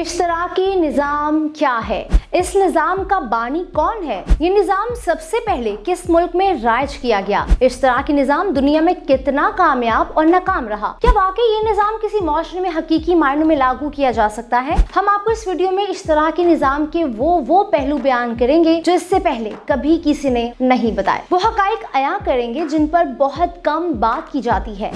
اشتراکی نظام کیا ہے؟ اس نظام کا بانی کون ہے؟ یہ نظام سب سے پہلے کس ملک میں رائج کیا گیا؟ اشتراکی نظام دنیا میں کتنا کامیاب اور ناکام رہا؟ کیا واقعی یہ نظام کسی معاشرے میں حقیقی معنوں میں لاگو کیا جا سکتا ہے؟ ہم آپ کو اس ویڈیو میں اشتراکی نظام کے وہ پہلو بیان کریں گے جو اس سے پہلے کبھی کسی نے نہیں بتائے، وہ حقائق عیاں کریں گے جن پر بہت کم بات کی جاتی ہے۔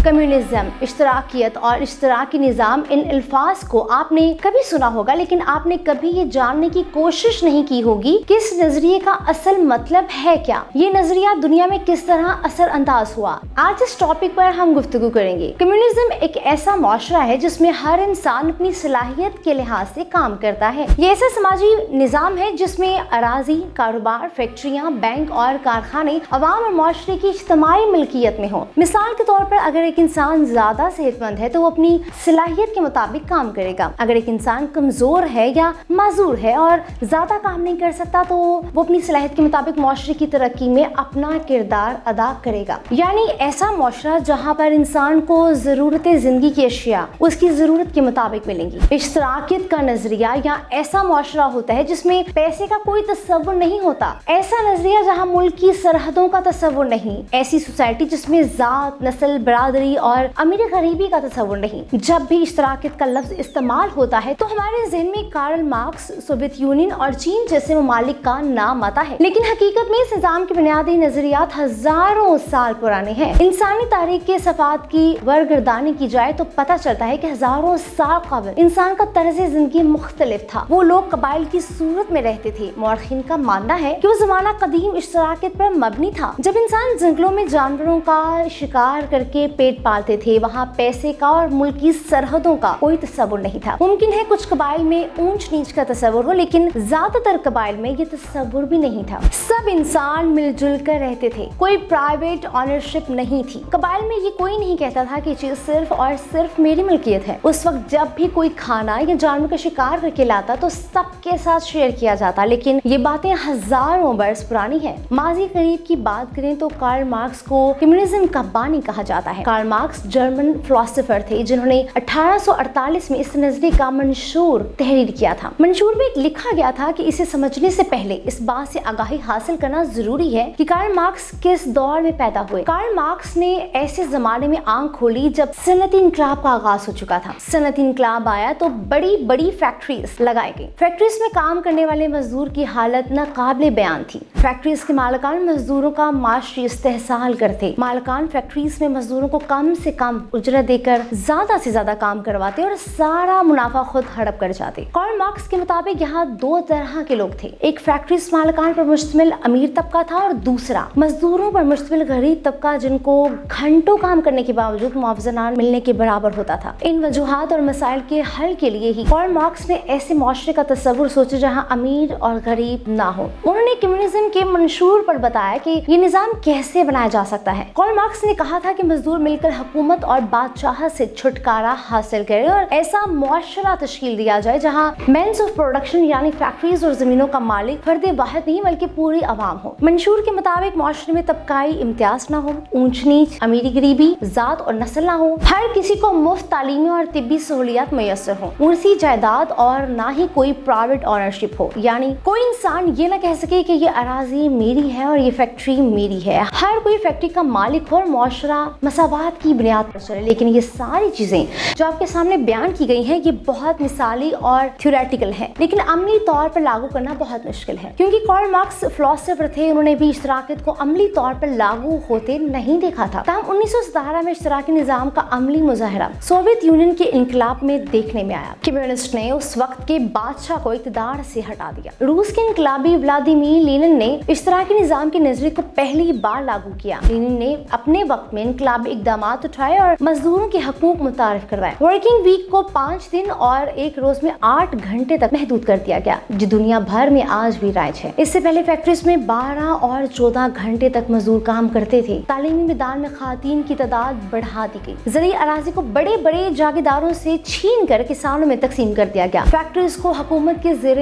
کمیونزم، اشتراکیت اور اشتراکی نظام، ان الفاظ کو آپ نے کبھی سنا ہوگا، لیکن آپ نے کبھی یہ جاننے کی کوشش نہیں کی ہوگی کہ اس نظریے کا اصل مطلب ہے کیا، یہ نظریہ دنیا میں کس طرح اثر انداز ہوا۔ آج اس ٹاپک پر ہم گفتگو کریں گے۔ کمیونزم ایک ایسا معاشرہ ہے جس میں ہر انسان اپنی صلاحیت کے لحاظ سے کام کرتا ہے۔ یہ ایسا سماجی نظام ہے جس میں اراضی، کاروبار، فیکٹریاں، بینک اور کارخانے عوام اور معاشرے کی اجتماعی ملکیت میں ہوں۔ مثال کے طور پر اگر ایک انسان زیادہ صحت مند ہے تو وہ اپنی صلاحیت کے مطابق کام کرے گا۔ اگر ایک انسان کمزور ہے یا معذور ہے اور زیادہ کام نہیں کر سکتا تو وہ اپنی صلاحیت کے مطابق معاشرے کی ترقی میں اپنا کردار ادا کرے گا۔ یعنی ایسا معاشرہ جہاں پر انسان کو ضرورت زندگی کی اشیاء اس کی ضرورت کے مطابق ملیں گی۔ اشتراکیت کا نظریہ یا ایسا معاشرہ ہوتا ہے جس میں پیسے کا کوئی تصور نہیں ہوتا، ایسا نظریہ جہاں ملک کی سرحدوں کا تصور نہیں، ایسی سوسائٹی جس میں ذات، نسل، برادری اور امیر غریبی کا تصور نہیں۔ جب بھی اشتراکیت کا لفظ استعمال ہوتا ہے تو ہمارے ذہن میں کارل مارکس، سوویت یونین اور چین جیسے ممالک کا نام آتا ہے، لیکن حقیقت میں اس نظام کے بنیادی نظریات ہزاروں سال پرانے ہیں۔ انسانی تاریخ کے صفحات کی ورگردانی کی جائے تو پتہ چلتا ہے کہ ہزاروں سال قبل انسان کا طرز زندگی مختلف تھا۔ وہ لوگ قبائل کی صورت میں رہتے تھے۔ مورخین کا ماننا ہے کہ وہ زمانہ قدیم اشتراکیت پر مبنی تھا۔ جب انسان جنگلوں میں جانوروں کا شکار کر کے پیٹ پالتے تھے، وہاں پیسے کا اور ملکی سرحدوں کا کوئی تصور نہیں تھا۔ ممکن ہے کچھ قبائل میں اونچ نیچ کا تصور ہو، لیکن زیادہ تر قبائل میں یہ تصور بھی نہیں تھا۔ سب انسان مل جل کر رہتے تھے، کوئی پرائیویٹ آنرشپ نہیں تھی۔ قبائل میں یہ کوئی نہیں کہتا تھا کہ یہ چیز صرف اور صرف میری ملکیت ہے۔ اس وقت جب بھی کوئی کھانا یا جانور کا شکار کر کے لاتا تو سب کے ساتھ شیئر کیا جاتا، لیکن یہ باتیں ہزاروں برس پرانی ہیں۔ ماضی قریب کی بات کریں تو کارل مارکس کو کمیونزم کا بانی کہا جاتا ہے۔ کارل مارکس جرمن فلسفر تھے جنہوں نے 1848 میں اس نظریے کا منشور تحریر کیا تھا۔ منشور میں لکھا گیا تھا کہ اسے سمجھنے سے پہلے اس بات سے آگاہی حاصل کرنا ضروری ہے کہ کارل مارکس کس دور میں پیدا ہوئے۔ کارل مارکس نے ایسے زمانے میں آنکھ کھولی جب صنعتی انقلاب کا آغاز ہو چکا تھا۔ صنعتی انقلاب آیا تو بڑی بڑی فیکٹریز لگائی گئی۔ فیکٹریز میں کام کرنے والے مزدور کی حالت ناقابل بیان تھی۔ فیکٹریز کے مالکان مزدوروں کا معاشی استحصال کرتے۔ مالکان فیکٹریز میں مزدوروں کو کم سے کم اجرت دے کر زیادہ سے زیادہ کام کرواتے اور سارا منافع خود ہڑپ کر جاتے۔ کارل مارکس کے مطابق یہاں دو طرح کے لوگ تھے، ایک فیکٹریز مالکان پر مشتمل امیر طبقہ تھا اور دوسرا مزدوروں پر مشتمل غریب طبقہ جن کو گھنٹوں کام کرنے کے باوجود معاوضہ نہ ملنے کے برابر ہوتا تھا۔ ان وجوہات اور مسائل کے حل کے لیے ہی کارل مارکس نے ایسے معاشرے کا تصور سوچا جہاں امیر اور غریب نہ ہو۔ انہوں نے کمیونزم کے منشور پر بتایا کہ یہ نظام کیسے بنایا جا سکتا ہے۔ کارل مارکس نے کہا تھا کہ مزدور مل کر حکومت اور بادشاہت سے چھٹکارا حاصل کرے اور ایسا معاشرہ تشکیل دیا جائے جہاں مینس آف پروڈکشن یعنی فیکٹریز اور زمینوں کا مالک فرد واحد نہیں بلکہ پوری عوام ہو۔ منشور کے مطابق معاشرے میں طبقائی امتیاز نہ ہو، اونچ نیچ، امیری غریبی، ذات اور نسل نہ ہو، ہر کسی کو مفت تعلیمی اور طبی سہولیات میسر ہوں، ورثی جائیداد اور نہ ہی کوئی پرائیویٹ آنرشپ ہو، یعنی کوئی انسان یہ نہ کہہ سکے کہ یہ اراضی میری ہے اور یہ فیکٹری میری ہے۔ ہر کوئی فیکٹری کا مالک ہو اور معاشرہ مساوات کی بنیاد پر چلے۔ لیکن یہ ساری چیزیں جو آپ کے سامنے بیان کی گئی ہیں یہ بہت مثالی اور تھیوریٹیکل ہے، لیکن عملی طور پر لاگو کرنا بہت مشکل ہے، کیونکہ کارل مارکس فلسفر تھے، انہوں نے بھی اشتراکیت کو عملی طور پر لاگو ہوتے نہیں دیکھا تھا۔ تاہم 1917 میں اشتراکی نظام کا عملی مظاہرہ سوویت یونین کے انقلاب میں دیکھنے میں آیا۔ کمیونسٹ نے اس وقت کے بادشاہ کو اقتدار سے ہٹا دیا۔ روس کے انقلابی ولادیمیر لینن نے اشتراکی نظام کے نظریے کو پہلی بار لاگو کیا۔ لینن نے اپنے وقت میں انقلابی اقدامات اٹھائے اور مزدوروں کے حقوق متعارف کروائے۔ ورکنگ ویک کو 5 دن اور ایک روز میں 8 گھنٹے تک محدود کر دیا گیا، جو دنیا بھر میں آج بھی رائج ہے۔ اس سے پہلے فیکٹریز میں 12 اور 14 گھنٹے تک مزدور کام کرتے تھے۔ تعلیمی میدان میں خواتین کی تعداد بڑھا دی گئی۔ زرعی اراضی کو بڑے بڑے جاگیرداروں سے چھین کر کسانوں میں تقسیم کر دیا گیا۔ فیکٹریز کو حکومت کے زیر